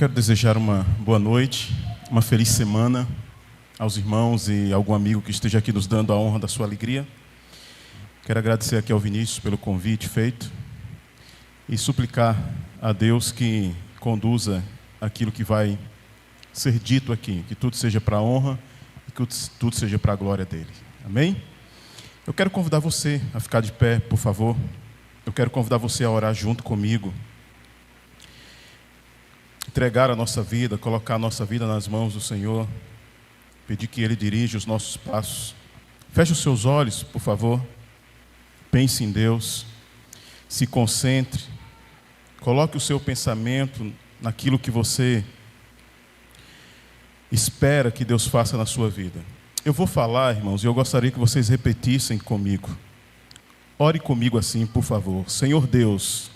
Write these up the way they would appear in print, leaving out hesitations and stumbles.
Quero desejar uma boa noite, uma feliz semana aos irmãos e algum amigo que esteja aqui nos dando a honra da sua alegria. Quero agradecer aqui ao Vinícius pelo convite feito e suplicar a Deus que conduza aquilo que vai ser dito aqui, que tudo seja para a honra e que tudo seja para a glória dele. Amém? Eu quero convidar você a ficar de pé, por favor. Eu quero convidar você a orar junto comigo. Entregar a nossa vida, colocar a nossa vida nas mãos do Senhor, pedir que Ele dirija os nossos passos. Feche os seus olhos, por favor. Pense em Deus, se concentre, coloque o seu pensamento naquilo que você espera que Deus faça na sua vida. Eu vou falar, irmãos, e eu gostaria que vocês repetissem comigo. Ore comigo assim, por favor. Senhor Deus,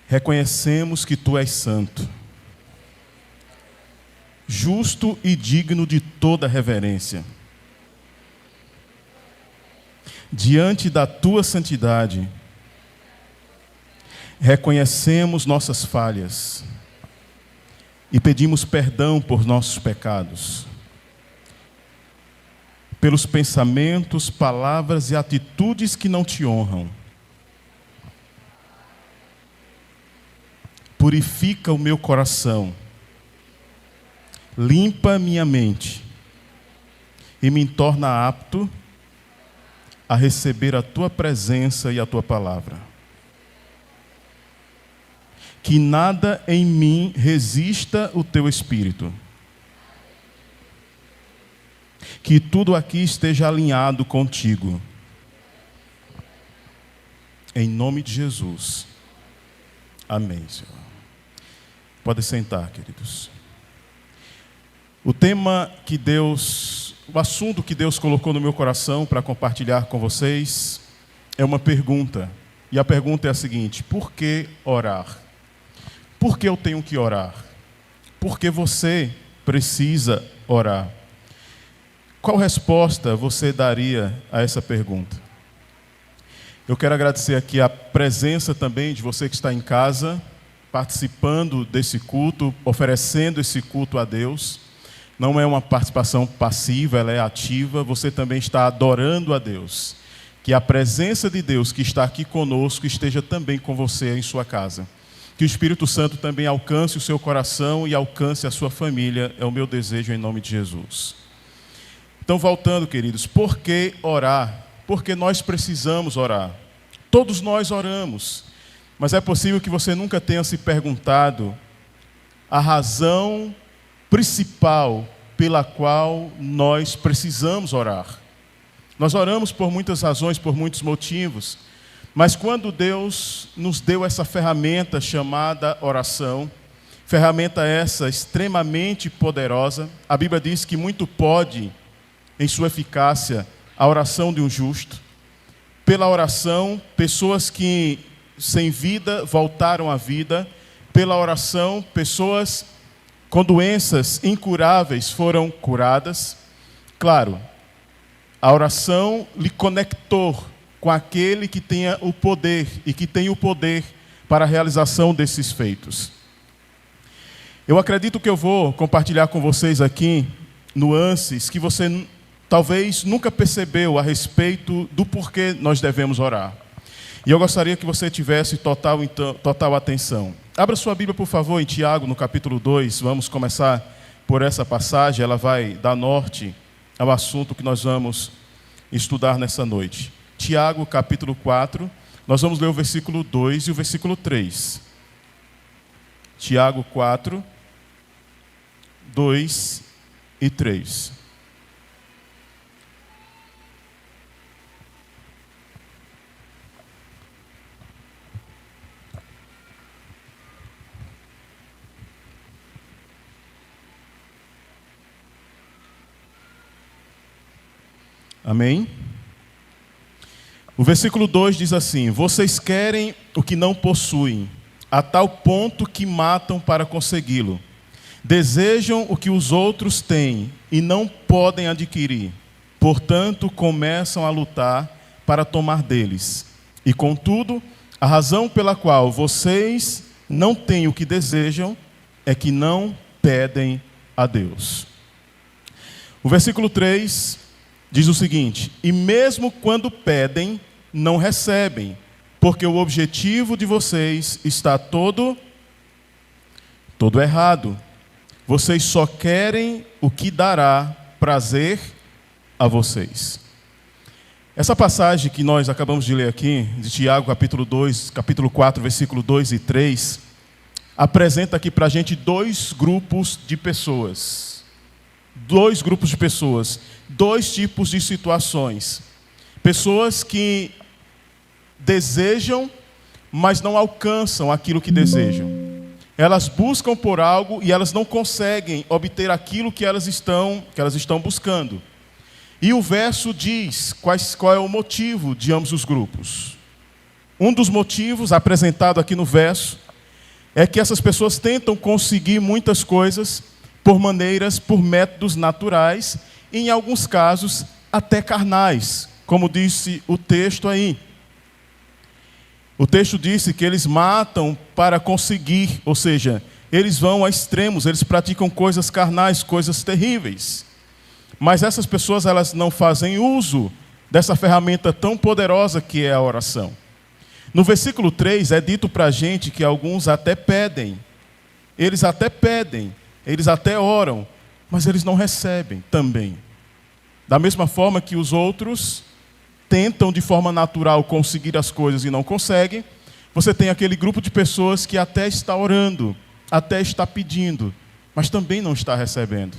reconhecemos que Tu és santo, justo e digno de toda reverência. Diante da Tua santidade, reconhecemos nossas falhas e pedimos perdão por nossos pecados, pelos pensamentos, palavras e atitudes que não Te honram. Purifica o meu coração, limpa minha mente e me torna apto a receber a Tua presença e a Tua palavra. Que nada em mim resista o Teu Espírito. Que tudo aqui esteja alinhado contigo. Em nome de Jesus. Amém, Senhor. Pode sentar, queridos. O assunto que Deus colocou no meu coração para compartilhar com vocês é uma pergunta. E a pergunta é a seguinte: por que orar? Por que eu tenho que orar? Por que você precisa orar? Qual resposta você daria a essa pergunta? Eu quero agradecer aqui a presença também de você que está em casa, participando desse culto, oferecendo esse culto a Deus. Não é uma participação passiva, ela é ativa. Você também está adorando a Deus. Que a presença de Deus que está aqui conosco esteja também com você em sua casa. Que o Espírito Santo também alcance o seu coração e alcance a sua família. É o meu desejo em nome de Jesus. Então, voltando, queridos, por que orar? Porque nós precisamos orar. Todos nós oramos. Mas é possível que você nunca tenha se perguntado a razão principal pela qual nós precisamos orar. Nós oramos por muitas razões, por muitos motivos, mas quando Deus nos deu essa ferramenta chamada oração, ferramenta essa extremamente poderosa, a Bíblia diz que muito pode, em sua eficácia, a oração de um justo. Pela oração, pessoas que sem vida voltaram à vida. Pela oração, pessoas com doenças incuráveis foram curadas. Claro, a oração lhe conectou com aquele que tenha o poder e que tem o poder para a realização desses feitos. Eu acredito que eu vou compartilhar com vocês aqui nuances que você talvez nunca percebeu a respeito do porquê nós devemos orar. E eu gostaria que você tivesse total atenção. Abra sua Bíblia, por favor, em Tiago, no capítulo 2. Vamos começar por essa passagem. Ela vai dar norte ao assunto que nós vamos estudar nessa noite. Tiago, capítulo 4. Nós vamos ler o versículo 2 e o versículo 3. Tiago 4, 2 e 3. Amém? O versículo 2 diz assim: vocês querem o que não possuem, a tal ponto que matam para consegui-lo. Desejam o que os outros têm e não podem adquirir. Portanto, começam a lutar para tomar deles. E, contudo, a razão pela qual vocês não têm o que desejam é que não pedem a Deus. O versículo 3 diz o seguinte: e mesmo quando pedem, não recebem, porque o objetivo de vocês está todo errado. Vocês só querem o que dará prazer a vocês. Essa passagem que nós acabamos de ler aqui, de Tiago, capítulo 4, versículo 2 e 3, apresenta aqui para a gente dois grupos de pessoas. Dois grupos de pessoas, dois tipos de situações. Pessoas que desejam, mas não alcançam aquilo que desejam. Elas buscam por algo e elas não conseguem obter aquilo que elas estão buscando. E o verso diz qual é o motivo de ambos os grupos. Um dos motivos apresentado aqui no verso é que essas pessoas tentam conseguir muitas coisas por métodos naturais, e em alguns casos até carnais, como disse o texto aí. O texto disse que eles matam para conseguir, ou seja, eles vão a extremos, eles praticam coisas carnais, coisas terríveis. Mas essas pessoas, elas não fazem uso dessa ferramenta tão poderosa que é a oração. No versículo 3 é dito para a gente que alguns até pedem. Eles até oram, mas eles não recebem também. Da mesma forma que os outros tentam de forma natural conseguir as coisas e não conseguem, você tem aquele grupo de pessoas que até está orando, até está pedindo, mas também não está recebendo.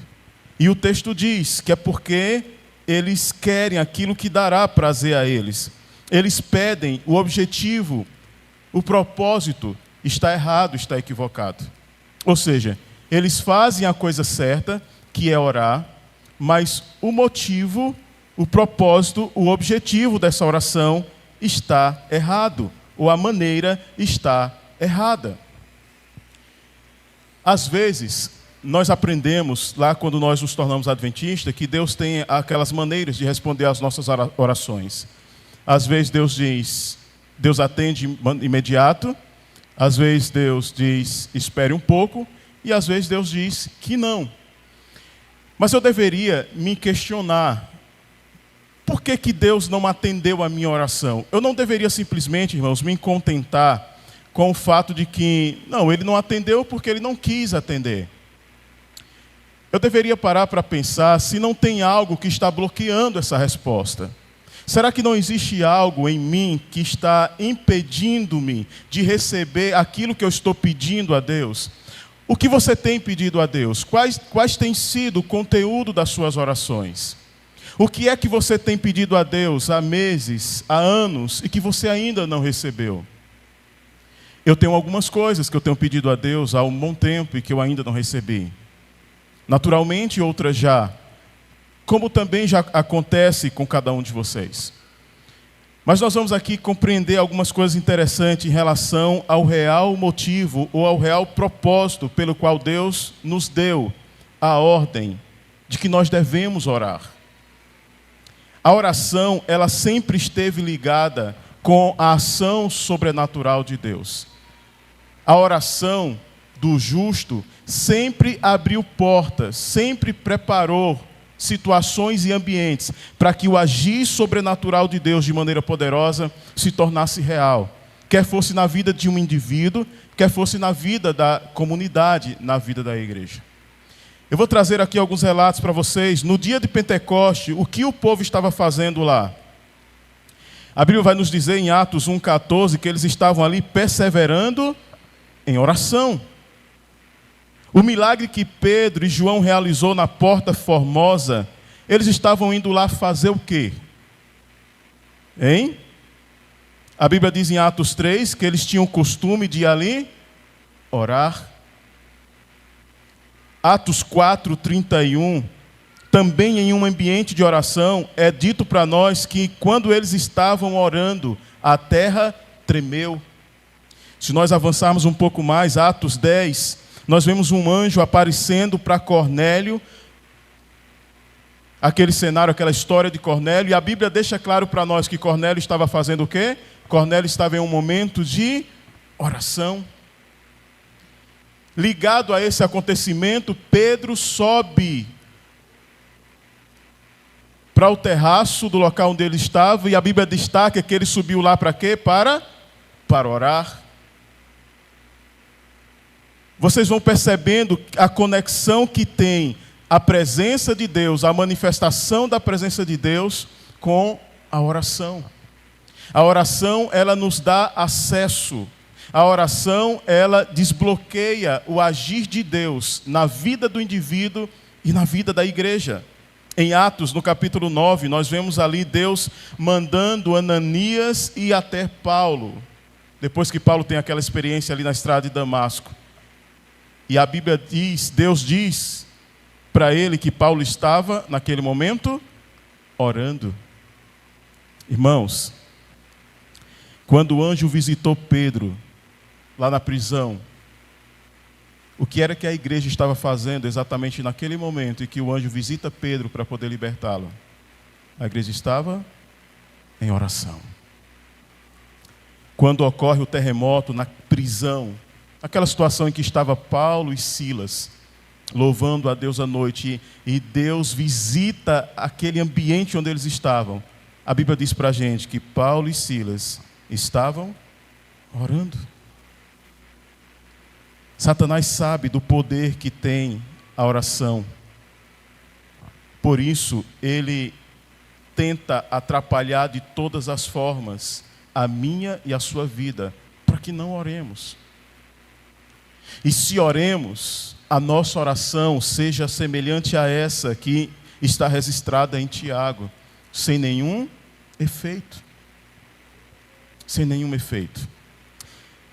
E o texto diz que é porque eles querem aquilo que dará prazer a eles. Eles pedem, o objetivo, o propósito está errado, está equivocado. Ou seja, eles fazem a coisa certa, que é orar, mas o motivo, o propósito, o objetivo dessa oração está errado, ou a maneira está errada. Às vezes, nós aprendemos, lá quando nós nos tornamos adventistas, que Deus tem aquelas maneiras de responder às nossas orações. Às vezes Deus atende imediato, às vezes Deus diz, espere um pouco, e às vezes Deus diz que não. Mas eu deveria me questionar, por que Deus não atendeu a minha oração? Eu não deveria simplesmente, irmãos, me contentar com o fato de que, não, Ele não atendeu porque Ele não quis atender. Eu deveria parar para pensar se não tem algo que está bloqueando essa resposta. Será que não existe algo em mim que está impedindo-me de receber aquilo que eu estou pedindo a Deus? O que você tem pedido a Deus? Quais tem sido o conteúdo das suas orações? O que é que você tem pedido a Deus há meses, há anos, e que você ainda não recebeu? Eu tenho algumas coisas que eu tenho pedido a Deus há um bom tempo e que eu ainda não recebi. Naturalmente, outras já. Como também já acontece com cada um de vocês. Mas nós vamos aqui compreender algumas coisas interessantes em relação ao real motivo ou ao real propósito pelo qual Deus nos deu a ordem de que nós devemos orar. A oração, ela sempre esteve ligada com a ação sobrenatural de Deus. A oração do justo sempre abriu portas, sempre preparou situações e ambientes para que o agir sobrenatural de Deus de maneira poderosa se tornasse real. Quer fosse na vida de um indivíduo, quer fosse na vida da comunidade, na vida da igreja. Eu vou trazer aqui alguns relatos para vocês. No dia de Pentecoste, o que o povo estava fazendo lá? A Bíblia vai nos dizer em Atos 1,14 que eles estavam ali perseverando em oração. O milagre que Pedro e João realizou na Porta Formosa, eles estavam indo lá fazer o quê? Hein? A Bíblia diz em Atos 3 que eles tinham o costume de ir ali orar. Atos 4:31, também em um ambiente de oração, é dito para nós que quando eles estavam orando, a terra tremeu. Se nós avançarmos um pouco mais, Atos 10, nós vemos um anjo aparecendo para Cornélio, aquele cenário, aquela história de Cornélio, e a Bíblia deixa claro para nós que Cornélio estava fazendo o quê? Cornélio estava em um momento de oração. ligado a esse acontecimento, Pedro sobe para o terraço do local onde ele estava, e a Bíblia destaca que ele subiu lá para quê? Para orar. Vocês vão percebendo a conexão que tem a presença de Deus, a manifestação da presença de Deus com a oração. A oração, ela nos dá acesso. A oração, ela desbloqueia o agir de Deus na vida do indivíduo e na vida da igreja. Em Atos, no capítulo 9, nós vemos ali Deus mandando Ananias ir até Paulo, depois que Paulo tem aquela experiência ali na estrada de Damasco. E a Bíblia diz, Deus diz para ele que Paulo estava, naquele momento, orando. Irmãos, quando o anjo visitou Pedro, lá na prisão, o que era que a igreja estava fazendo exatamente naquele momento em que o anjo visita Pedro para poder libertá-lo? A igreja estava em oração. Quando ocorre o terremoto na prisão, aquela situação em que estava Paulo e Silas, louvando a Deus à noite, e Deus visita aquele ambiente onde eles estavam, a Bíblia diz para a gente que Paulo e Silas estavam orando. Satanás sabe do poder que tem a oração. Por isso, ele tenta atrapalhar de todas as formas a minha e a sua vida, para que não oremos. E se oremos, a nossa oração seja semelhante a essa que está registrada em Tiago, sem nenhum efeito. Sem nenhum efeito.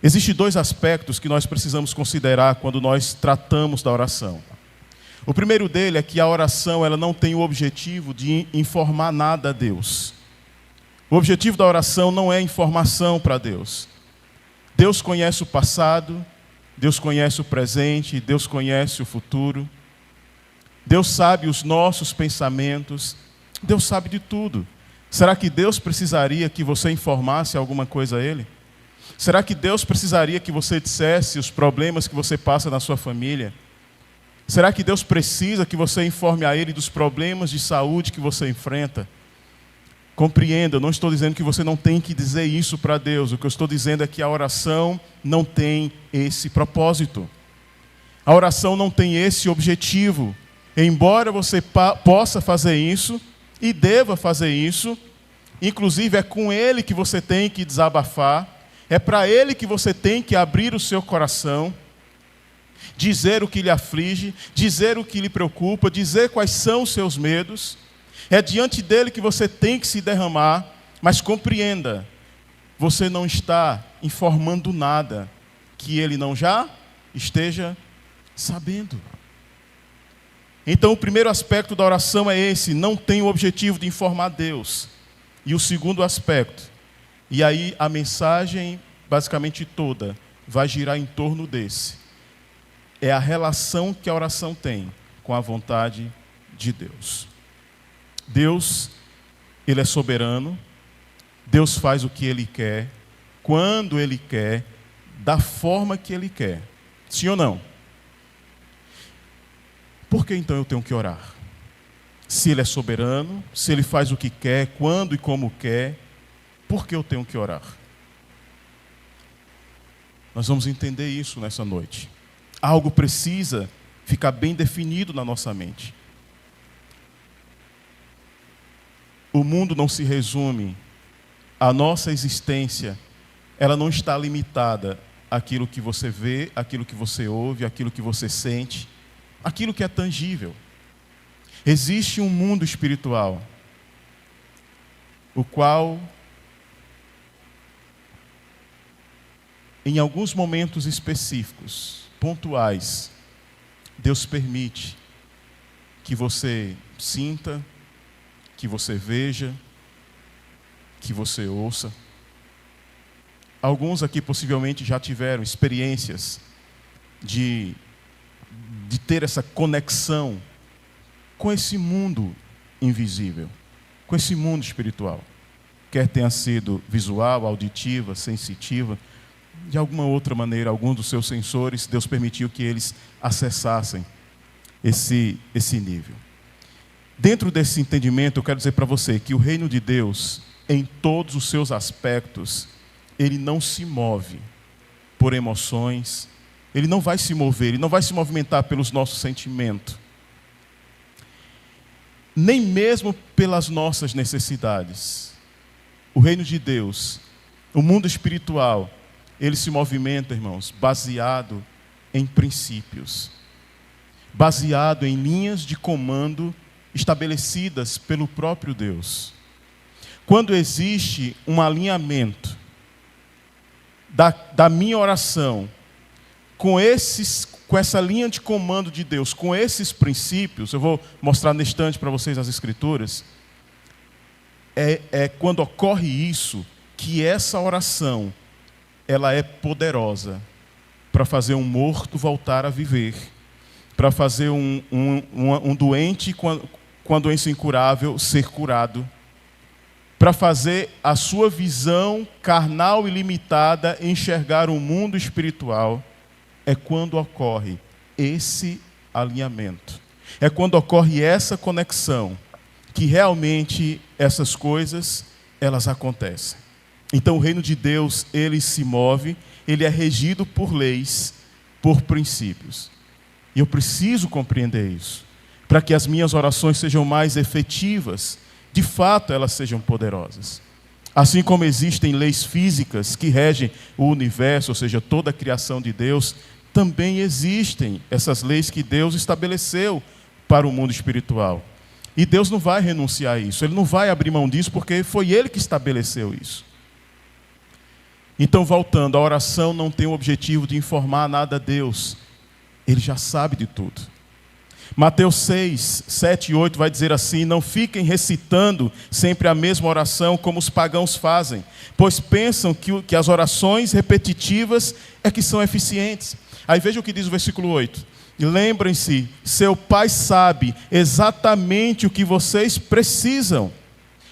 Existem dois aspectos que nós precisamos considerar quando nós tratamos da oração. O primeiro dele é que a oração, ela não tem o objetivo de informar nada a Deus. O objetivo da oração não é informação para Deus. Deus conhece o passado, Deus conhece o presente, Deus conhece o futuro. Deus sabe os nossos pensamentos, Deus sabe de tudo. Será que Deus precisaria que você informasse alguma coisa a Ele? Será que Deus precisaria que você dissesse os problemas que você passa na sua família? Será que Deus precisa que você informe a Ele dos problemas de saúde que você enfrenta? Compreenda, eu não estou dizendo que você não tem que dizer isso para Deus. O que eu estou dizendo é que a oração não tem esse propósito. A oração não tem esse objetivo. Embora você possa fazer isso e deva fazer isso, inclusive é com Ele que você tem que desabafar, é para Ele que você tem que abrir o seu coração, dizer o que lhe aflige, dizer o que lhe preocupa, dizer quais são os seus medos. É diante dele que você tem que se derramar, mas compreenda, você não está informando nada que ele não já esteja sabendo. Então o primeiro aspecto da oração é esse, não tem o objetivo de informar Deus. E o segundo aspecto, e aí a mensagem basicamente toda vai girar em torno desse, é a relação que a oração tem com a vontade de Deus. Deus, Ele é soberano, Deus faz o que Ele quer, quando Ele quer, da forma que Ele quer. Sim ou não? Por que então eu tenho que orar? Se Ele é soberano, se Ele faz o que quer, quando e como quer, por que eu tenho que orar? Nós vamos entender isso nessa noite. Algo precisa ficar bem definido na nossa mente. O mundo não se resume, a nossa existência, ela não está limitada àquilo que você vê, àquilo que você ouve, àquilo que você sente, àquilo que é tangível. Existe um mundo espiritual, o qual, em alguns momentos específicos, pontuais, Deus permite que você sinta, que você veja, que você ouça. Alguns aqui possivelmente já tiveram experiências de ter essa conexão com esse mundo invisível, com esse mundo espiritual. Quer tenha sido visual, auditiva, sensitiva, de alguma outra maneira, algum dos seus sensores, Deus permitiu que eles acessassem esse nível. Dentro desse entendimento, eu quero dizer para você que o reino de Deus, em todos os seus aspectos, ele não se move por emoções, ele não vai se mover, ele não vai se movimentar pelos nossos sentimentos, nem mesmo pelas nossas necessidades. O reino de Deus, o mundo espiritual, ele se movimenta, irmãos, baseado em princípios, baseado em linhas de comando estabelecidas pelo próprio Deus. Quando existe um alinhamento da minha oração com essa linha de comando de Deus, com esses princípios, eu vou mostrar neste instante para vocês as Escrituras, é quando ocorre isso, que essa oração, ela é poderosa para fazer um morto voltar a viver, para fazer um doente com a doença incurável ser curado, para fazer a sua visão carnal e limitada enxergar o mundo espiritual. É quando ocorre esse alinhamento, é quando ocorre essa conexão, que realmente essas coisas, elas acontecem. Então o reino de Deus, ele se move, ele é regido por leis, por princípios. E eu preciso compreender isso, para que as minhas orações sejam mais efetivas, de fato elas sejam poderosas. Assim como existem leis físicas que regem o universo, ou seja, toda a criação de Deus, também existem essas leis que Deus estabeleceu para o mundo espiritual. E Deus não vai renunciar a isso, Ele não vai abrir mão disso, porque foi Ele que estabeleceu isso. Então, voltando, a oração não tem o objetivo de informar nada a Deus. Ele já sabe de tudo. Mateus 6, 7 e 8 vai dizer assim: não fiquem recitando sempre a mesma oração como os pagãos fazem, pois pensam que as orações repetitivas é que são eficientes. Aí veja o que diz o versículo 8. Lembrem-se, seu Pai sabe exatamente o que vocês precisam,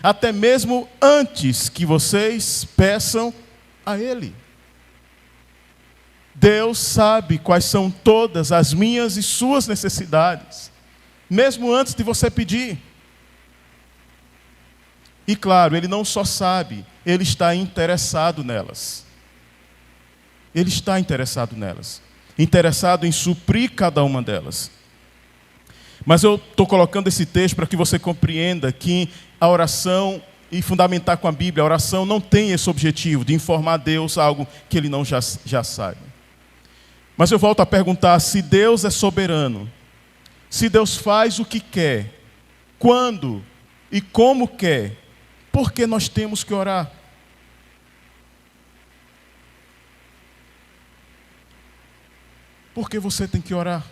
até mesmo antes que vocês peçam a Ele. Deus sabe quais são todas as minhas e suas necessidades, mesmo antes de você pedir. E claro, Ele não só sabe, Ele está interessado nelas. Ele está interessado nelas, interessado em suprir cada uma delas. Mas eu estou colocando esse texto para que você compreenda que a oração, e fundamentar com a Bíblia, a oração não tem esse objetivo de informar a Deus algo que Ele não já sabe. Mas eu volto a perguntar, se Deus é soberano, se Deus faz o que quer, quando e como quer, por que nós temos que orar? Por que você tem que orar?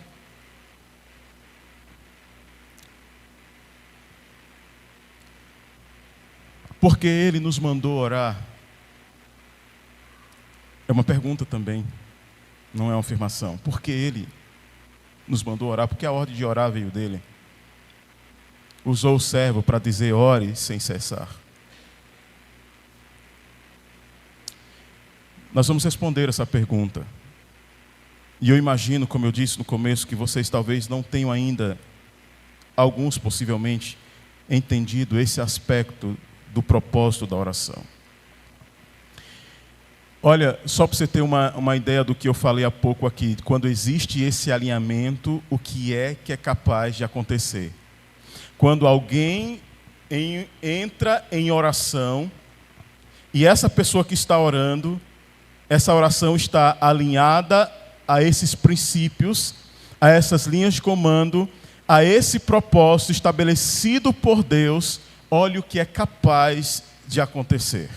Porque Ele nos mandou orar. É uma pergunta também. Não é uma afirmação. Porque Ele nos mandou orar, porque a ordem de orar veio dEle. Usou o servo para dizer: ore sem cessar. Nós vamos responder essa pergunta. E eu imagino, como eu disse no começo, que vocês talvez não tenham ainda, alguns possivelmente, entendido esse aspecto do propósito da oração. Olha, só para você ter uma ideia do que eu falei há pouco aqui, quando existe esse alinhamento, o que é capaz de acontecer? Quando alguém entra em oração, e essa pessoa que está orando, essa oração está alinhada a esses princípios, a essas linhas de comando, a esse propósito estabelecido por Deus, olha o que é capaz de acontecer.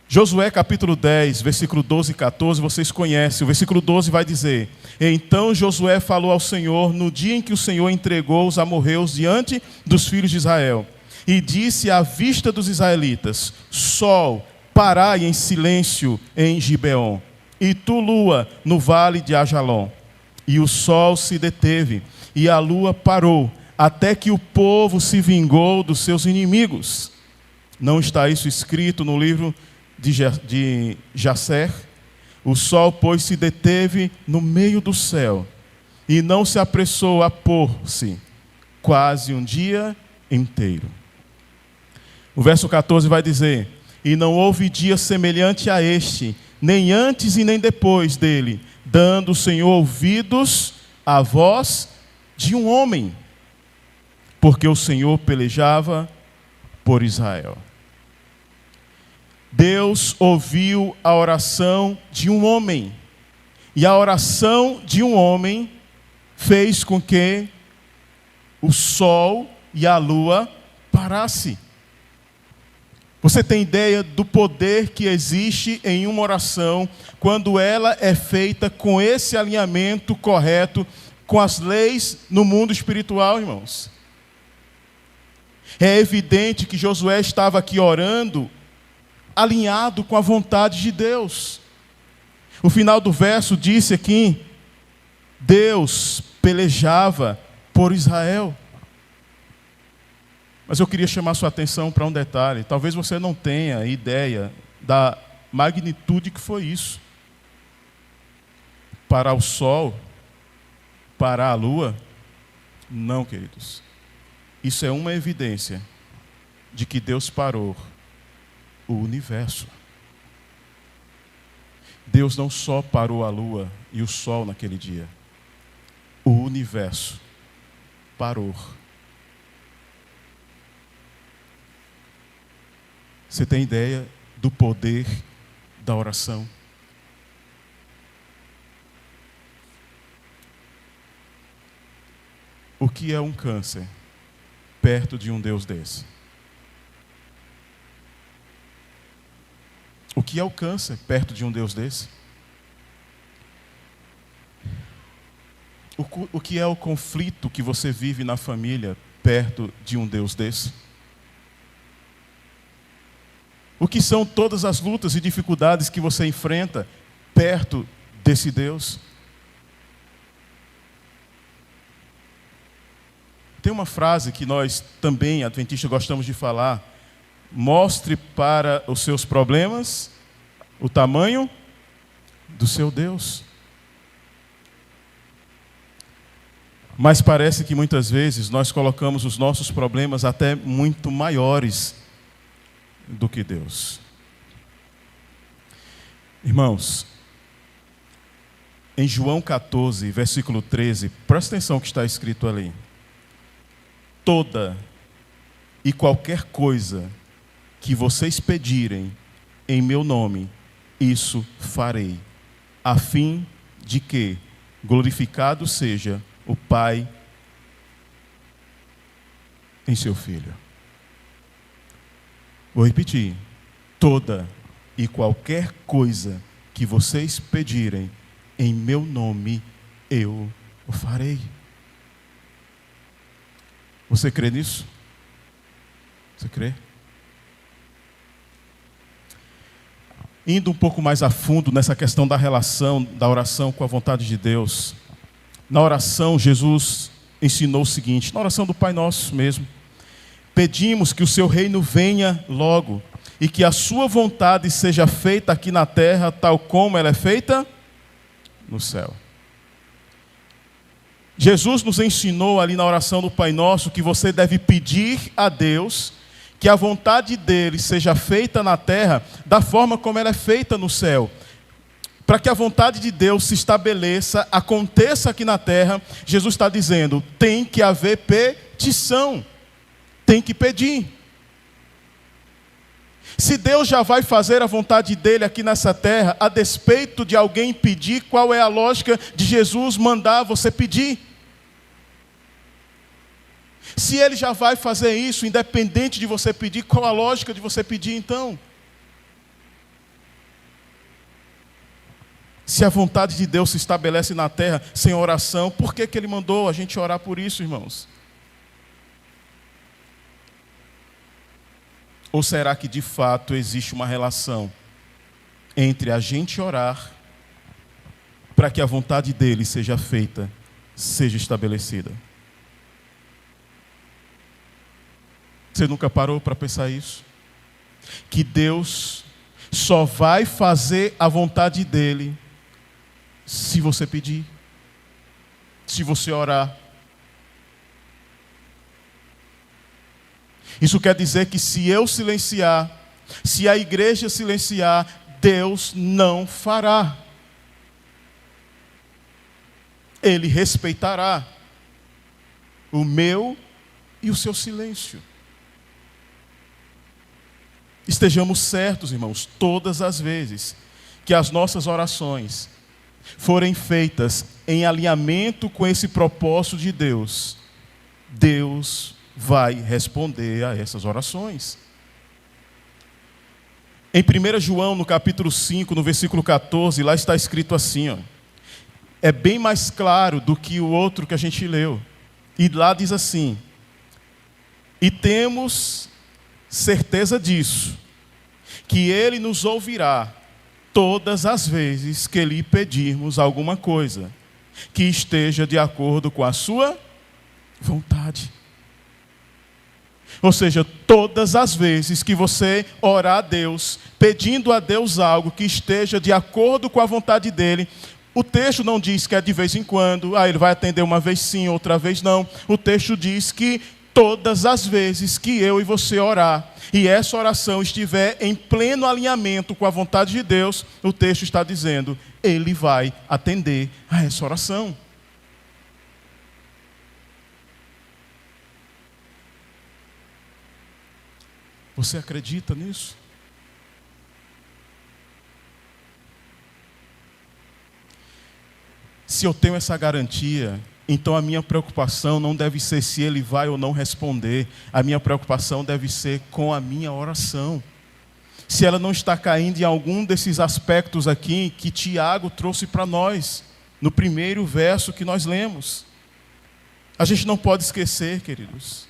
Josué capítulo 10, versículo 12 e 14, vocês conhecem. O versículo 12 vai dizer: então Josué falou ao Senhor no dia em que o Senhor entregou os amorreus diante dos filhos de Israel, e disse à vista dos israelitas: sol, parai em silêncio em Gibeon, e tu, lua, no vale de Ajalon. E o sol se deteve, e a lua parou, até que o povo se vingou dos seus inimigos. Não está isso escrito no livro de Jacer, o sol, pois, se deteve no meio do céu e não se apressou a pôr-se quase um dia inteiro. O verso 14 vai dizer: e não houve dia semelhante a este, nem antes e nem depois dele, dando o Senhor ouvidos à voz de um homem, porque o Senhor pelejava por Israel. Deus ouviu a oração de um homem, e a oração de um homem fez com que o sol e a lua parassem. Você tem ideia do poder que existe em uma oração quando ela é feita com esse alinhamento correto com as leis no mundo espiritual, irmãos? É evidente que Josué estava aqui orando alinhado com a vontade de Deus. O final do verso disse aqui: Deus pelejava por Israel. Mas eu queria chamar sua atenção para um detalhe. Talvez você não tenha ideia da magnitude que foi isso. Parar o sol, parar a lua? Não, queridos. Isso é uma evidência de que Deus parou o universo. Deus não só parou a lua e o sol naquele dia. O universo parou. Você tem ideia do poder da oração? O que é um câncer perto de um Deus desse? O que é o câncer perto de um Deus desse? O que é o conflito que você vive na família perto de um Deus desse? O que são todas as lutas e dificuldades que você enfrenta perto desse Deus? Tem uma frase que nós também, adventistas, gostamos de falar: mostre para os seus problemas o tamanho do seu Deus. Mas parece que muitas vezes nós colocamos os nossos problemas até muito maiores do que Deus. Irmãos, em João 14, versículo 13, presta atenção o que está escrito ali: toda e qualquer coisa que vocês pedirem em meu nome, isso farei, a fim de que glorificado seja o Pai em seu Filho. Vou repetir: toda e qualquer coisa que vocês pedirem em meu nome, eu o farei. Você crê nisso? Você crê? Indo um pouco mais a fundo nessa questão da relação da oração com a vontade de Deus. Na oração, Jesus ensinou o seguinte, na oração do Pai Nosso mesmo: pedimos que o seu reino venha logo e que a sua vontade seja feita aqui na terra, tal como ela é feita no céu. Jesus nos ensinou ali na oração do Pai Nosso que você deve pedir a Deus que a vontade dele seja feita na terra da forma como ela é feita no céu. Para que a vontade de Deus se estabeleça, aconteça aqui na terra, Jesus está dizendo, tem que haver petição, tem que pedir. Se Deus já vai fazer a vontade dele aqui nessa terra, a despeito de alguém pedir, qual é a lógica de Jesus mandar você pedir? Se ele já vai fazer isso, independente de você pedir, qual a lógica de você pedir então? Se a vontade de Deus se estabelece na terra sem oração, por que ele mandou a gente orar por isso, irmãos? Ou será que de fato existe uma relação entre a gente orar para que a vontade dele seja feita, seja estabelecida? Você nunca parou para pensar isso? Que Deus só vai fazer a vontade dele se você pedir, se você orar. Isso quer dizer que se eu silenciar, se a igreja silenciar, Deus não fará. Ele respeitará o meu e o seu silêncio. Estejamos certos, irmãos, todas as vezes que as nossas orações forem feitas em alinhamento com esse propósito de Deus, Deus vai responder a essas orações. Em 1 João, no capítulo 5, no versículo 14, lá está escrito assim, ó, é bem mais claro do que o outro que a gente leu. E lá diz assim: e temos certeza disso, que Ele nos ouvirá todas as vezes que lhe pedirmos alguma coisa, que esteja de acordo com a sua vontade. Ou seja, todas as vezes que você orar a Deus, pedindo a Deus algo que esteja de acordo com a vontade dEle, o texto não diz que é de vez em quando, Ele vai atender uma vez sim, outra vez não. O texto diz que todas as vezes que eu e você orar, e essa oração estiver em pleno alinhamento com a vontade de Deus, o texto está dizendo, Ele vai atender a essa oração. Você acredita nisso? Se eu tenho essa garantia, então a minha preocupação não deve ser se Ele vai ou não responder. A minha preocupação deve ser com a minha oração. Se ela não está caindo em algum desses aspectos aqui que Tiago trouxe para nós, no primeiro verso que nós lemos. A gente não pode esquecer, queridos,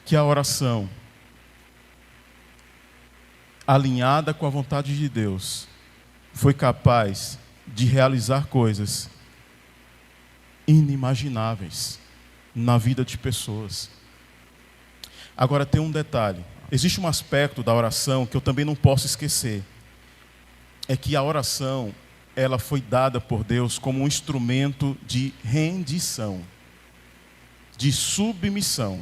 que a oração alinhada com a vontade de Deus foi capaz de realizar coisas inimagináveis na vida de pessoas. Agora tem um detalhe, existe um aspecto da oração que eu também não posso esquecer, é que a oração, ela foi dada por Deus como um instrumento de rendição, de submissão.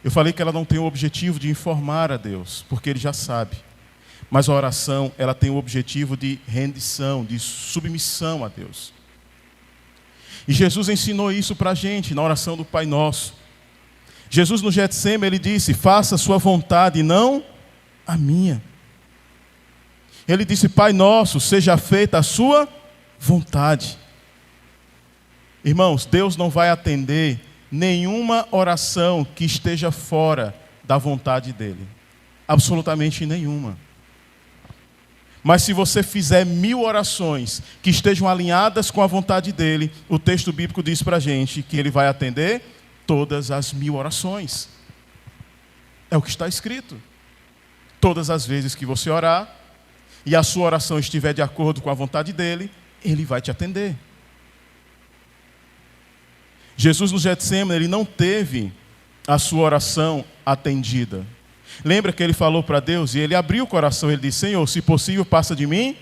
Eu falei que ela não tem o objetivo de informar a Deus, porque Ele já sabe. Mas a oração, ela tem o objetivo de rendição, de submissão a Deus. E Jesus ensinou isso para a gente na oração do Pai Nosso. Jesus no Getsêmani, Ele disse, faça a sua vontade e não a minha. Ele disse, Pai Nosso, seja feita a sua vontade. Irmãos, Deus não vai atender nenhuma oração que esteja fora da vontade dEle. Absolutamente nenhuma. Mas se você fizer 1000 orações que estejam alinhadas com a vontade dEle, o texto bíblico diz para a gente que Ele vai atender todas as 1000 orações. É o que está escrito. Todas as vezes que você orar, e a sua oração estiver de acordo com a vontade dEle, Ele vai te atender. Jesus no Getsêmani, Ele não teve a sua oração atendida. Lembra que Ele falou para Deus, e Ele abriu o coração, Ele disse, Senhor, se possível, passa de mim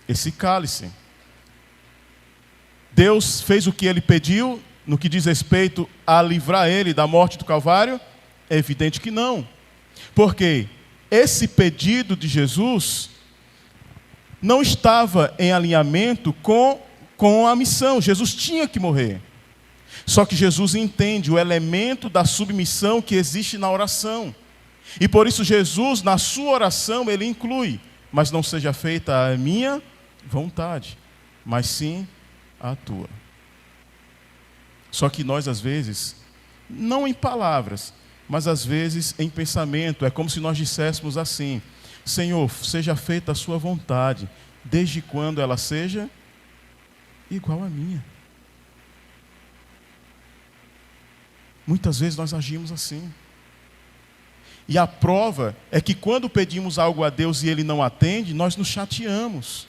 esse cálice. Deus fez o que Ele pediu, no que diz respeito a livrar Ele da morte do Calvário? É evidente que não. Porque esse pedido de Jesus não estava em alinhamento com a missão. Jesus tinha que morrer. Só que Jesus entende o elemento da submissão que existe na oração. E por isso Jesus, na sua oração, Ele inclui, mas não seja feita a minha vontade, mas sim a tua. Só que nós, às vezes, não em palavras, mas às vezes em pensamento, é como se nós disséssemos assim, Senhor, seja feita a sua vontade, desde quando ela seja igual à minha. Muitas vezes nós agimos assim. E a prova é que quando pedimos algo a Deus e Ele não atende, nós nos chateamos.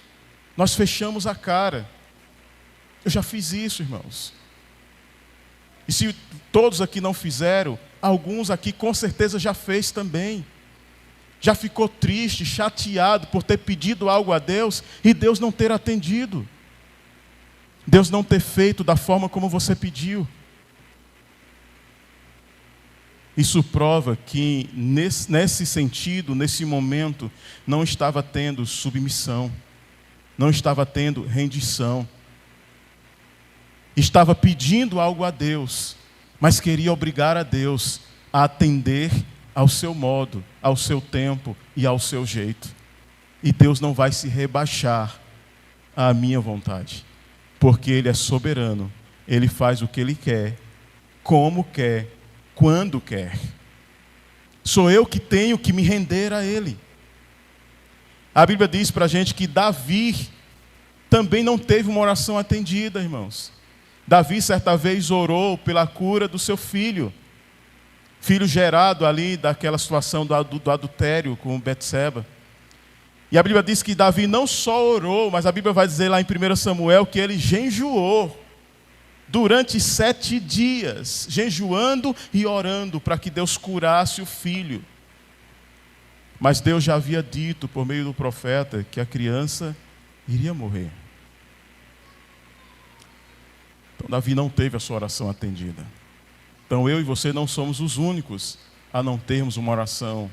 Nós fechamos a cara. Eu já fiz isso, irmãos. E se todos aqui não fizeram, alguns aqui com certeza já fez também. Já ficou triste, chateado por ter pedido algo a Deus e Deus não ter atendido. Deus não ter feito da forma como você pediu. Isso prova que nesse sentido, nesse momento, não estava tendo submissão, não estava tendo rendição. Estava pedindo algo a Deus, mas queria obrigar a Deus a atender ao seu modo, ao seu tempo e ao seu jeito. E Deus não vai se rebaixar à minha vontade, porque Ele é soberano, Ele faz o que Ele quer, como quer, quando quer. Sou eu que tenho que me render a Ele. A Bíblia diz para a gente que Davi também não teve uma oração atendida, irmãos. Davi certa vez orou pela cura do seu filho gerado ali daquela situação do adultério com Betseba. E a Bíblia diz que Davi não só orou, mas a Bíblia vai dizer lá em 1 Samuel que ele jejuou durante 7 dias, jejuando e orando para que Deus curasse o filho. Mas Deus já havia dito por meio do profeta que a criança iria morrer. Então Davi não teve a sua oração atendida. Então eu e você não somos os únicos a não termos uma oração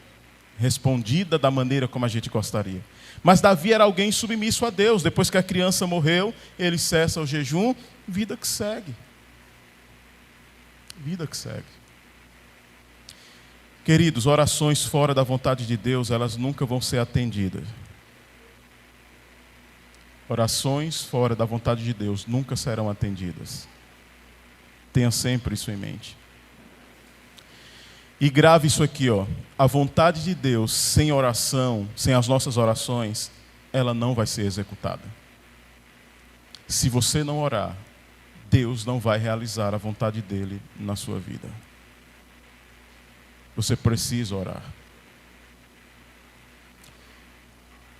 respondida da maneira como a gente gostaria. Mas Davi era alguém submisso a Deus. Depois que a criança morreu, ele cessa o jejum, vida que segue. Vida que segue. Queridos, orações fora da vontade de Deus, elas nunca vão ser atendidas. Orações fora da vontade de Deus nunca serão atendidas. Tenha sempre isso em mente. E grave isso aqui, ó. A vontade de Deus sem oração, sem as nossas orações, ela não vai ser executada. Se você não orar, Deus não vai realizar a vontade dele na sua vida. Você precisa orar.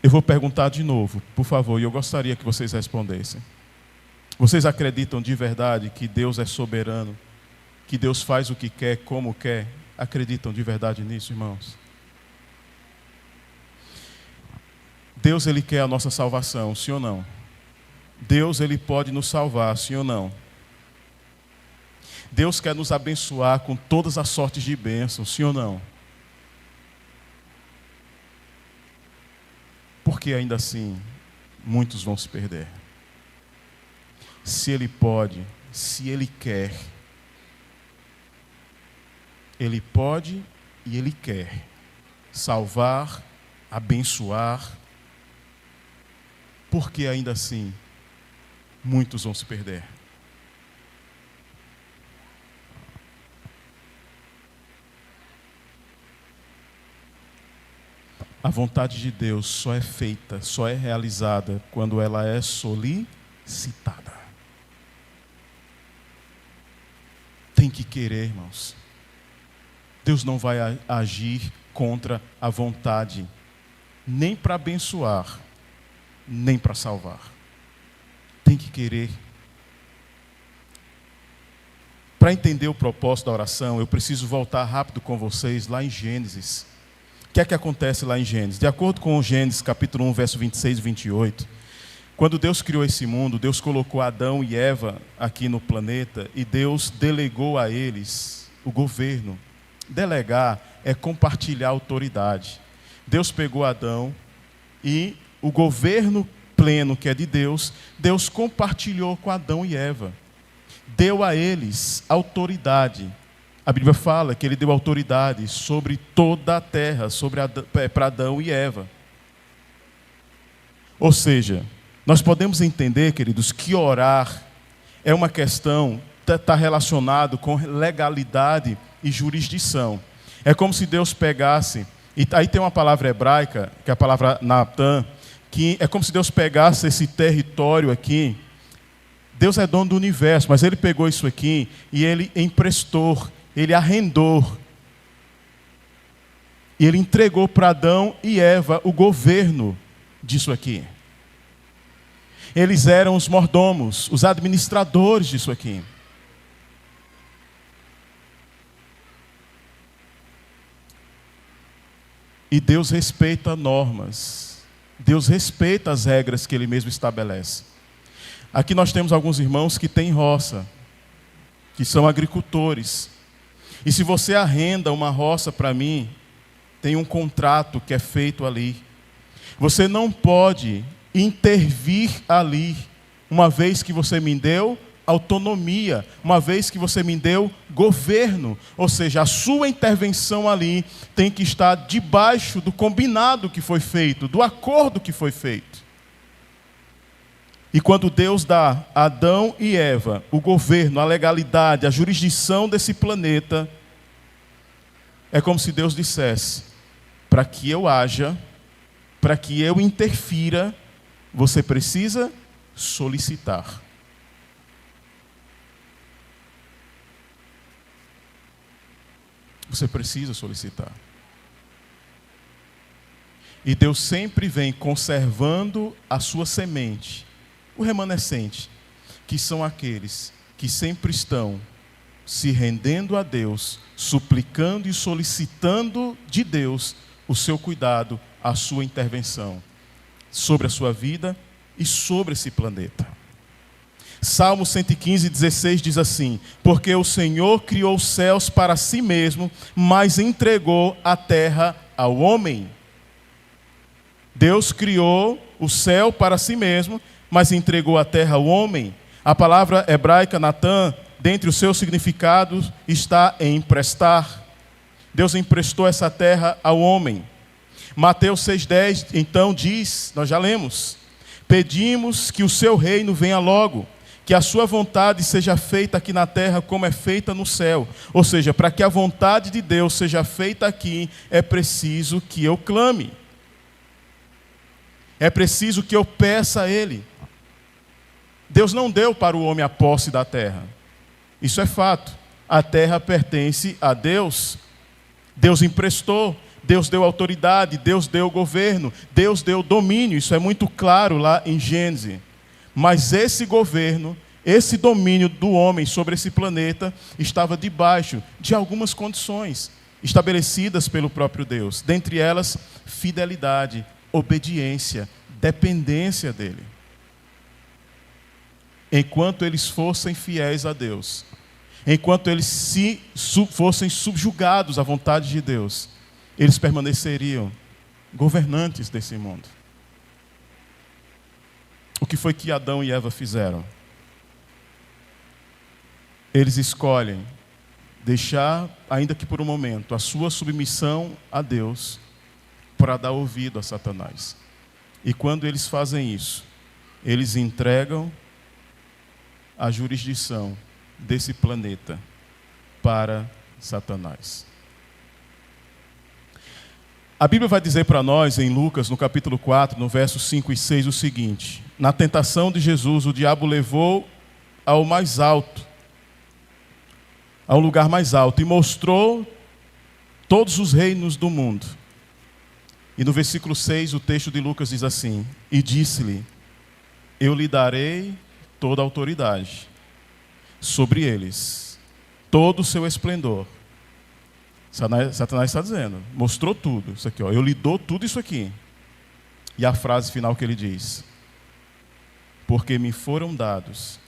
Eu vou perguntar de novo, por favor, e eu gostaria que vocês respondessem. Vocês acreditam de verdade que Deus é soberano? Que Deus faz o que quer, como quer? Acreditam de verdade nisso, irmãos? Deus, Ele quer a nossa salvação, sim ou não? Deus, Ele pode nos salvar, sim ou não? Deus quer nos abençoar com todas as sortes de bênçãos, sim ou não? Porque ainda assim, muitos vão se perder. Se Ele pode, se Ele quer, Ele pode e Ele quer salvar, abençoar, porque ainda assim, muitos vão se perder. A vontade de Deus só é feita, só é realizada quando ela é solicitada. Tem que querer, irmãos. Deus não vai agir contra a vontade, nem para abençoar, nem para salvar. Tem que querer. Para entender o propósito da oração, eu preciso voltar rápido com vocês lá em Gênesis. O que é que acontece lá em Gênesis? De acordo com Gênesis capítulo 1, verso 26 e 28, quando Deus criou esse mundo, Deus colocou Adão e Eva aqui no planeta e Deus delegou a eles o governo. Delegar é compartilhar autoridade. Deus pegou Adão e o governo pleno que é de Deus, Deus compartilhou com Adão e Eva. Deu a eles autoridade. A Bíblia fala que Ele deu autoridade sobre toda a terra, para Adão e Eva. Ou seja, nós podemos entender, queridos, que orar é uma questão, está relacionado com legalidade e jurisdição. É como se Deus pegasse, e aí tem uma palavra hebraica, que é a palavra Natan, que é como se Deus pegasse esse território aqui. Deus é dono do universo, mas Ele pegou isso aqui e Ele emprestou, Ele arrendou. E Ele entregou para Adão e Eva o governo disso aqui. Eles eram os mordomos, os administradores disso aqui. E Deus respeita normas. Deus respeita as regras que Ele mesmo estabelece. Aqui nós temos alguns irmãos que têm roça, que são agricultores. E se você arrenda uma roça para mim, tem um contrato que é feito ali. Você não pode intervir ali, uma vez que você me deu autonomia, uma vez que você me deu governo. Ou seja, a sua intervenção ali tem que estar debaixo do combinado que foi feito, do acordo que foi feito. E quando Deus dá a Adão e Eva o governo, a legalidade, a jurisdição desse planeta, é como se Deus dissesse: para que eu haja, para que eu interfira, você precisa solicitar. Você precisa solicitar. E Deus sempre vem conservando a sua semente, o remanescente, que são aqueles que sempre estão se rendendo a Deus, suplicando e solicitando de Deus o seu cuidado, a sua intervenção sobre a sua vida e sobre esse planeta. Salmo 115:16 diz assim: porque o Senhor criou os céus para si mesmo, mas entregou a terra ao homem. Deus criou o céu para si mesmo, mas entregou a terra ao homem. A palavra hebraica Natan, dentre os seus significados, está em emprestar. Deus emprestou essa terra ao homem. Mateus 6,10 então diz, nós já lemos: pedimos que o seu reino venha logo, que a sua vontade seja feita aqui na terra como é feita no céu. Ou seja, para que a vontade de Deus seja feita aqui, é preciso que eu clame. É preciso que eu peça a Ele. Deus não deu para o homem a posse da terra. Isso é fato. A terra pertence a Deus. Deus emprestou, Deus deu autoridade, Deus deu governo, Deus deu domínio. Isso é muito claro lá em Gênesis. Mas esse governo, esse domínio do homem sobre esse planeta estava debaixo de algumas condições estabelecidas pelo próprio Deus. Dentre elas, fidelidade, obediência, dependência dele. Enquanto eles fossem fiéis a Deus, enquanto eles fossem subjugados à vontade de Deus, eles permaneceriam governantes desse mundo. O que foi que Adão e Eva fizeram? Eles escolhem deixar, ainda que por um momento, a sua submissão a Deus para dar ouvido a Satanás. E quando eles fazem isso, eles entregam a jurisdição desse planeta para Satanás. A Bíblia vai dizer para nós, em Lucas, no capítulo 4, no versos 5 e 6, o seguinte: na tentação de Jesus, o diabo levou ao mais alto, ao lugar mais alto, e mostrou todos os reinos do mundo. E no versículo 6, o texto de Lucas diz assim: e disse-lhe: eu lhe darei toda a autoridade sobre eles, todo o seu esplendor. Satanás está dizendo, mostrou tudo, isso aqui, ó, eu lhe dou tudo isso aqui. E a frase final que ele diz: porque me foram dados,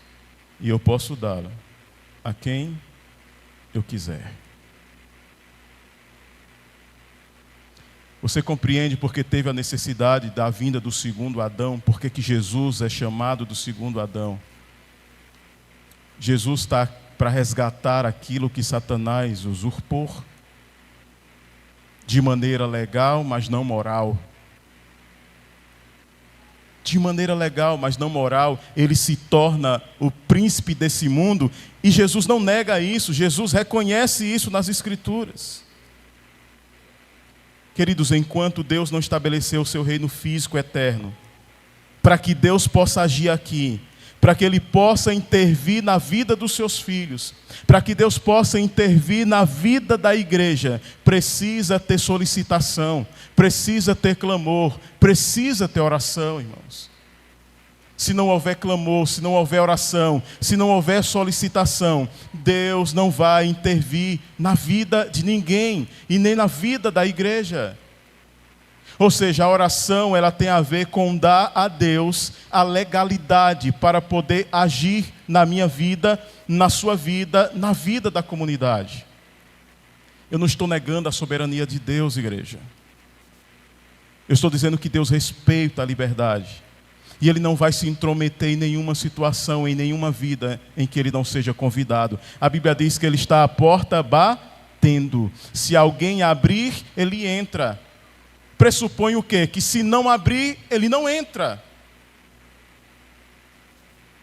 e eu posso dá-lo a quem eu quiser. Você compreende porque teve a necessidade da vinda do segundo Adão? Porque que Jesus é chamado do segundo Adão? Jesus está para resgatar aquilo que Satanás usurpou, de maneira legal, mas não moral. De maneira legal, mas não moral, ele se torna o príncipe desse mundo, e Jesus não nega isso, Jesus reconhece isso nas Escrituras. Queridos, enquanto Deus não estabeleceu o seu reino físico eterno, para que Deus possa agir aqui, para que Ele possa intervir na vida dos seus filhos, para que Deus possa intervir na vida da igreja, precisa ter solicitação, precisa ter clamor, precisa ter oração, irmãos. Se não houver clamor, se não houver oração, se não houver solicitação, Deus não vai intervir na vida de ninguém e nem na vida da igreja. Ou seja, a oração ela tem a ver com dar a Deus a legalidade para poder agir na minha vida, na sua vida, na vida da comunidade. Eu não estou negando a soberania de Deus, igreja. Eu estou dizendo que Deus respeita a liberdade. E Ele não vai se intrometer em nenhuma situação, em nenhuma vida em que Ele não seja convidado. A Bíblia diz que Ele está à porta batendo. Se alguém abrir, Ele entra. Pressupõe o quê? Que se não abrir, Ele não entra.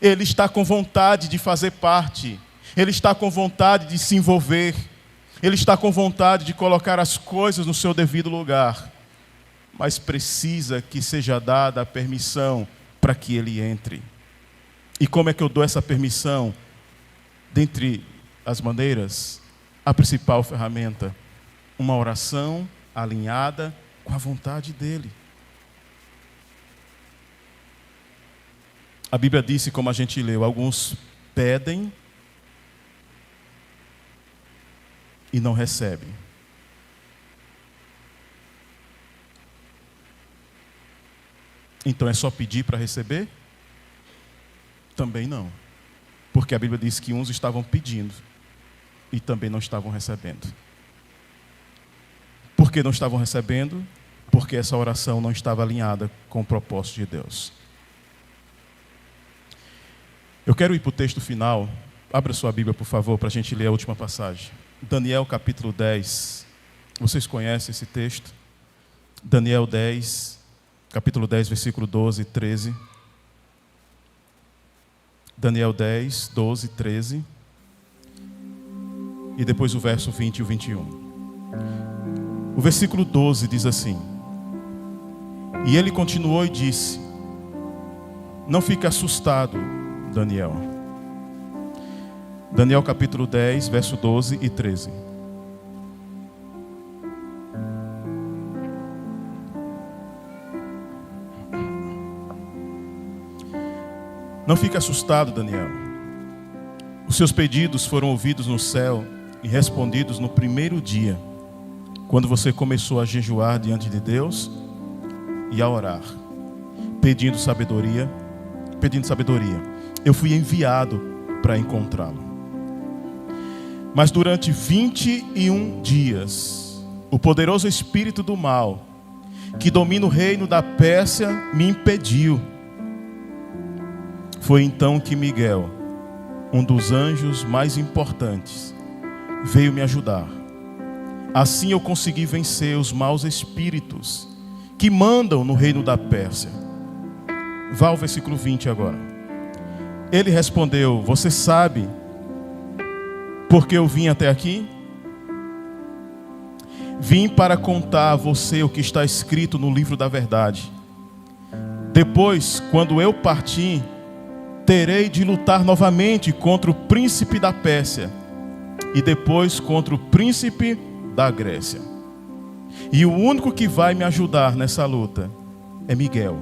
Ele está com vontade de fazer parte. Ele está com vontade de se envolver. Ele está com vontade de colocar as coisas no seu devido lugar. Mas precisa que seja dada a permissão para que Ele entre. E como é que eu dou essa permissão? Dentre as maneiras, a principal ferramenta, uma oração alinhada com a vontade dEle. A Bíblia disse, como a gente leu, alguns pedem e não recebem. Então é só pedir para receber? Também não. Porque a Bíblia diz que uns estavam pedindo e também não estavam recebendo. Por que não estavam recebendo? Porque essa oração não estava alinhada com o propósito de Deus. Eu quero ir para o texto final. Abra sua Bíblia, por favor, para a gente ler a última passagem. Daniel capítulo 10. Vocês conhecem esse texto? Daniel 10. Capítulo 10, versículo 12 e 13. Daniel 10, 12 e 13. E depois o verso 20 e o 21. O versículo 12 diz assim: E ele continuou e disse: Não fique assustado, Daniel. Daniel capítulo 10, verso 12 e 13. Não fique assustado, Daniel. Os seus pedidos foram ouvidos no céu e respondidos no primeiro dia, quando você começou a jejuar diante de Deus e a orar, pedindo sabedoria. Eu fui enviado para encontrá-lo. Mas durante 21 dias, o poderoso espírito do mal, que domina o reino da Pérsia, me impediu. Foi então que Miguel, um dos anjos mais importantes, veio me ajudar. Assim eu consegui vencer os maus espíritos que mandam no reino da Pérsia. Vá ao versículo 20 agora. Ele respondeu: Você sabe por que eu vim até aqui? Vim para contar a você o que está escrito no livro da verdade. Depois, quando eu partir, terei de lutar novamente contra o príncipe da Pérsia e depois contra o príncipe da Grécia. E o único que vai me ajudar nessa luta é Miguel,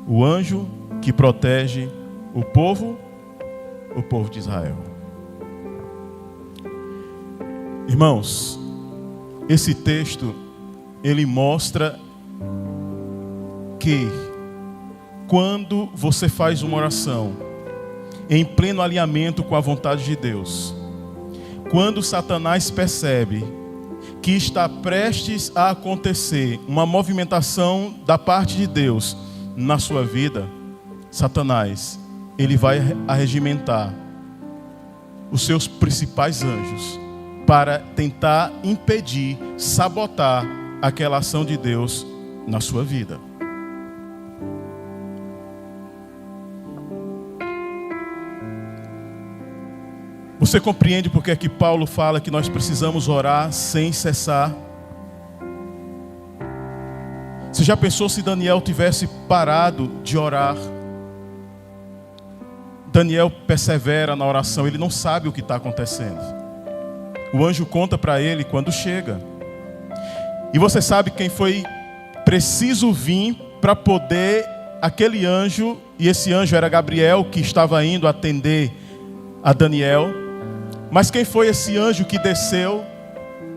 o anjo que protege o povo de Israel. Irmãos, esse texto, ele mostra que quando você faz uma oração em pleno alinhamento com a vontade de Deus, quando Satanás percebe que está prestes a acontecer uma movimentação da parte de Deus na sua vida, Satanás, ele vai arregimentar os seus principais anjos para tentar impedir, sabotar aquela ação de Deus na sua vida. Você compreende porque é que Paulo fala que nós precisamos orar sem cessar? Você já pensou se Daniel tivesse parado de orar? Daniel persevera na oração, ele não sabe o que está acontecendo. O anjo conta para ele quando chega. E você sabe quem foi preciso vir para poder aquele anjo, e esse anjo era Gabriel, que estava indo atender a Daniel. Mas quem foi esse anjo que desceu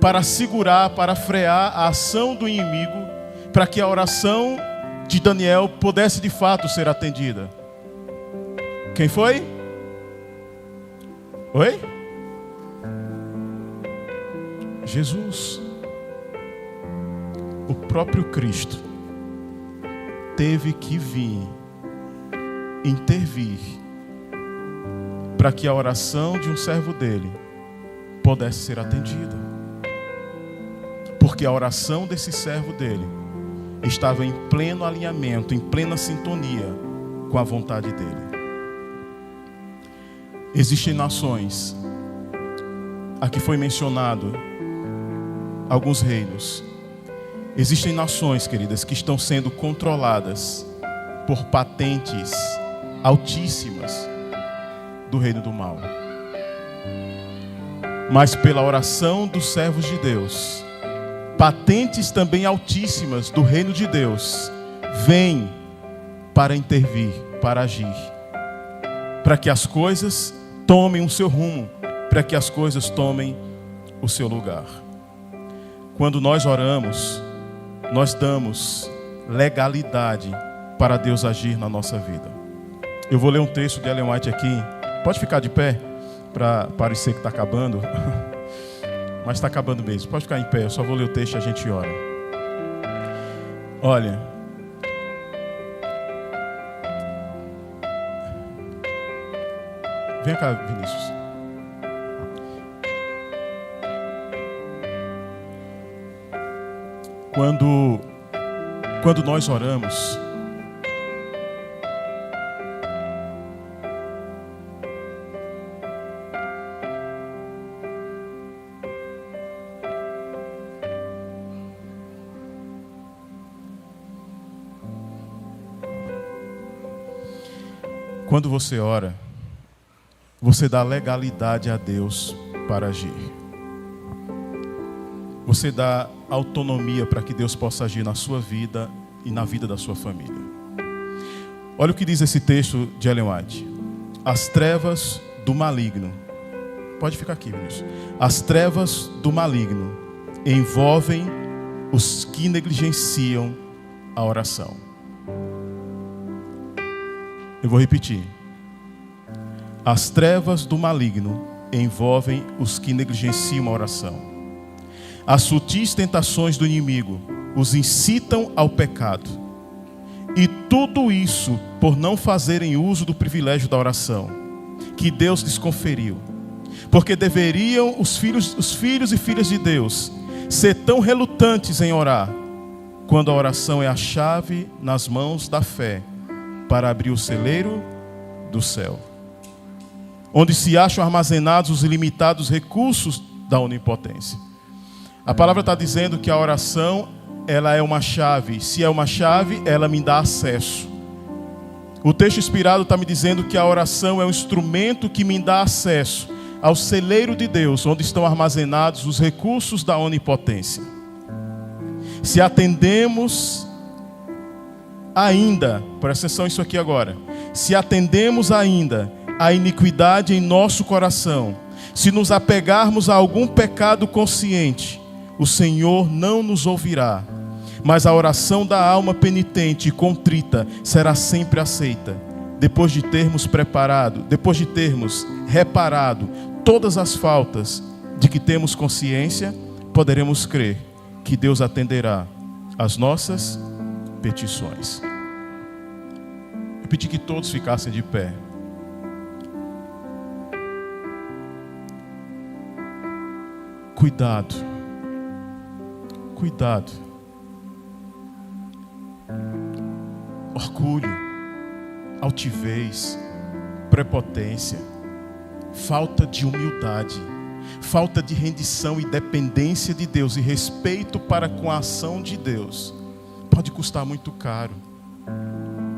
para segurar, para frear a ação do inimigo, para que a oração de Daniel pudesse de fato ser atendida. Quem foi? Oi? Jesus. O próprio Cristo teve que vir intervir para que a oração de um servo dele pudesse ser atendida. Porque a oração desse servo dele estava em pleno alinhamento, em plena sintonia com a vontade dele. Existem nações, aqui foi mencionado alguns reinos. Existem nações, queridas, que estão sendo controladas por patentes altíssimas do reino do mal. Mas pela oração dos servos de Deus, patentes também altíssimas do reino de Deus vêm para intervir, para agir, para que as coisas tomem o seu rumo, para que as coisas tomem o seu lugar. Quando nós oramos, nós damos legalidade para Deus agir na nossa vida. Eu vou ler um texto de Ellen White aqui. Pode ficar de pé para parecer que está acabando. Mas está acabando mesmo. Pode ficar em pé, eu só vou ler o texto e a gente ora. Olha. Vem cá, Vinícius. Quando nós oramos, quando você ora, você dá legalidade a Deus para agir. Você dá autonomia para que Deus possa agir na sua vida e na vida da sua família. Olha o que diz esse texto de Ellen White. As trevas do maligno. Pode ficar aqui, Vinícius. As trevas do maligno envolvem os que negligenciam a oração. Eu vou repetir. As trevas do maligno envolvem os que negligenciam a oração. As sutis tentações do inimigo os incitam ao pecado. E tudo isso por não fazerem uso do privilégio da oração que Deus lhes conferiu. Porque deveriam os filhos e filhas de Deus ser tão relutantes em orar, quando a oração é a chave nas mãos da fé para abrir o celeiro do céu, onde se acham armazenados os ilimitados recursos da onipotência. A palavra está dizendo que a oração, ela é uma chave. Se é uma chave, ela me dá acesso. O texto inspirado está me dizendo que a oração é um instrumento que me dá acesso ao celeiro de Deus, onde estão armazenados os recursos da onipotência. Se atendemos ainda, presta atenção nisso aqui agora, se atendemos ainda a iniquidade em nosso coração, se nos apegarmos a algum pecado consciente, o Senhor não nos ouvirá, mas a oração da alma penitente e contrita será sempre aceita, depois de termos reparado todas as faltas de que temos consciência, poderemos crer que Deus atenderá às nossas petições. Eu pedi que todos ficassem de pé. Cuidado. Orgulho, altivez, prepotência, falta de humildade, falta de rendição e dependência de Deus e respeito para com a ação de Deus pode custar muito caro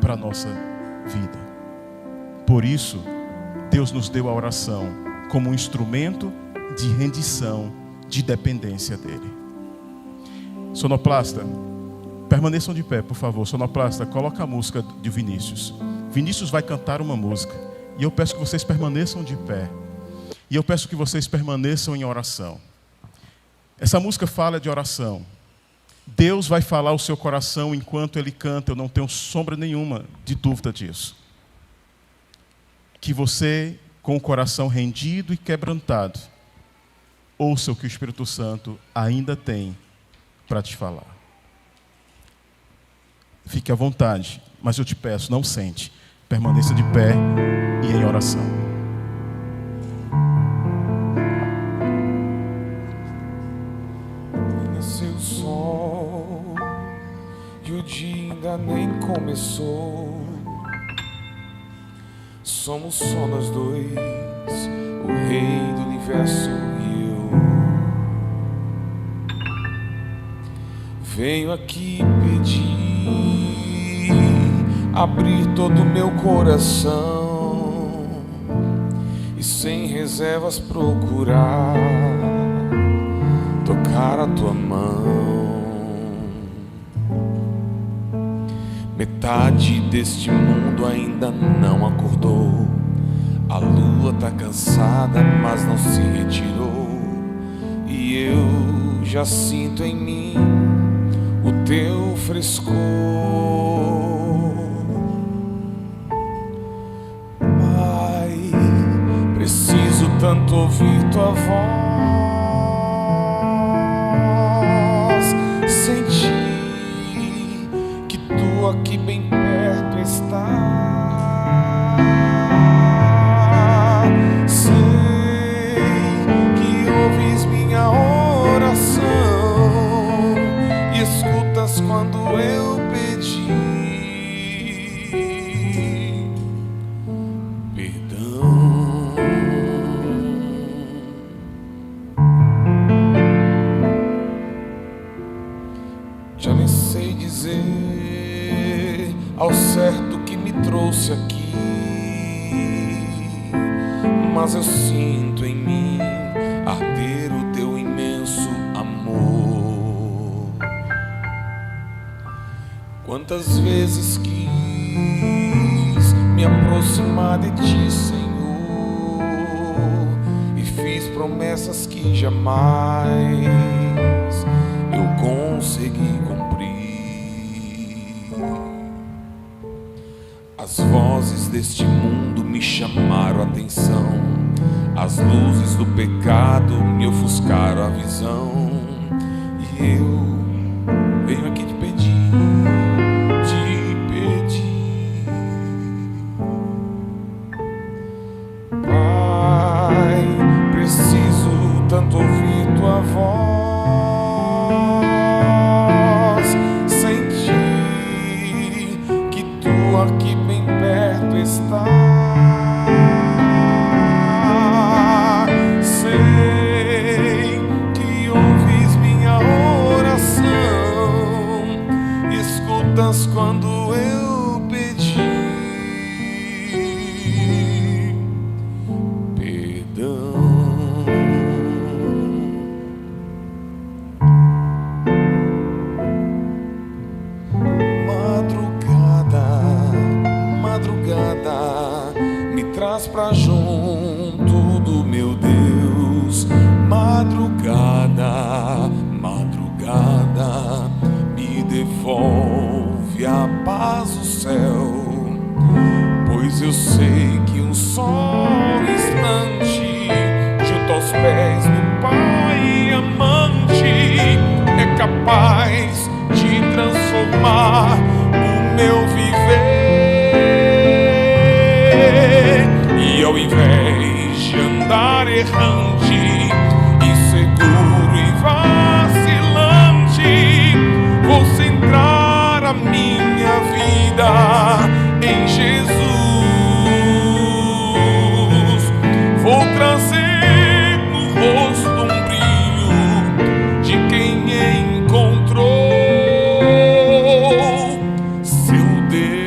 para a nossa vida. Por isso, Deus nos deu a oração como um instrumento de rendição, de dependência dEle. Sonoplasta, permaneçam de pé, por favor. Sonoplasta, coloca a música de Vinícius. Vinícius vai cantar uma música. E eu peço que vocês permaneçam de pé. E eu peço que vocês permaneçam em oração. Essa música fala de oração. Deus vai falar ao seu coração enquanto Ele canta, eu não tenho sombra nenhuma de dúvida disso. Que você, com o coração rendido e quebrantado, ouça o que o Espírito Santo ainda tem para te falar. Fique à vontade, mas eu te peço, não sente. Permaneça de pé e em oração. Nasceu o sol e o dia ainda nem começou. Somos só nós dois, o rei do universo e eu. Venho aqui pedir, abrir todo o meu coração e sem reservas procurar tocar a tua mão. Metade deste mundo ainda não acordou. A lua tá cansada, mas não se retirou. E eu já sinto em mim o teu frescor. Pai, preciso tanto ouvir tua voz, sentir que tu aqui bem perto está. Sei que ouves minha oração e escutas quando eu pedi perdão. Já nem sei dizer ao certo que me trouxe aqui, mas eu sinto em mim arder o teu imenso amor. Quantas vezes quis me aproximar de ti, Senhor, e fiz promessas que jamais eu consegui cumprir. As vozes deste mundo me chamaram a atenção, as luzes do pecado me ofuscaram a visão, e eu venho aqui te pedir, Pai, preciso tanto ouvir tua voz, sentir que tu aqui bem perto está. Sei que ouves minha oração e escutas quando eu pedi perdão. Madrugada, me traz pra junto do meu Deus. Madrugada, me devolve a paz do céu, pois eu sei que um só instante junto aos pés do Pai amante é capaz de transformar o meu viver. E ao invés de andar errante, inseguro e vacilante, vou centrar a minha vida em Jesus. Vou trazer no rosto um brilho de quem encontrou seu Deus.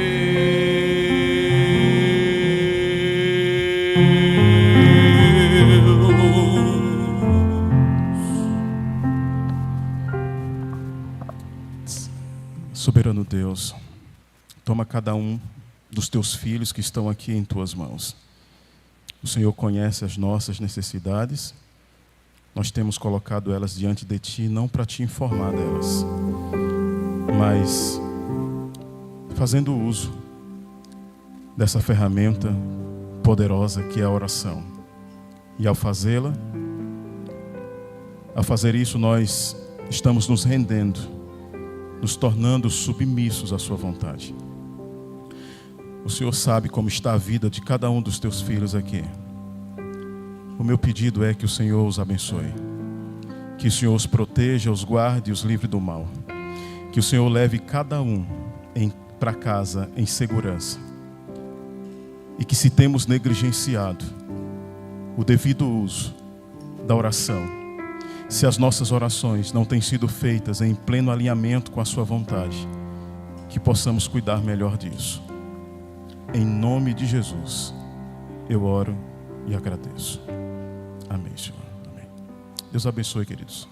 Soberano Deus, toma cada um dos teus filhos que estão aqui em tuas mãos. O Senhor conhece as nossas necessidades, nós temos colocado elas diante de Ti, não para Te informar delas, mas fazendo uso dessa ferramenta poderosa que é a oração. E ao fazer isso, nós estamos nos rendendo, nos tornando submissos à Sua vontade. O Senhor sabe como está a vida de cada um dos Teus filhos aqui. O meu pedido é que o Senhor os abençoe, que o Senhor os proteja, os guarde e os livre do mal, que o Senhor leve cada um para casa em segurança, e que, se temos negligenciado o devido uso da oração, se as nossas orações não têm sido feitas em pleno alinhamento com a Sua vontade, que possamos cuidar melhor disso. Em nome de Jesus, eu oro e agradeço. Amém, Senhor. Amém. Deus abençoe, queridos.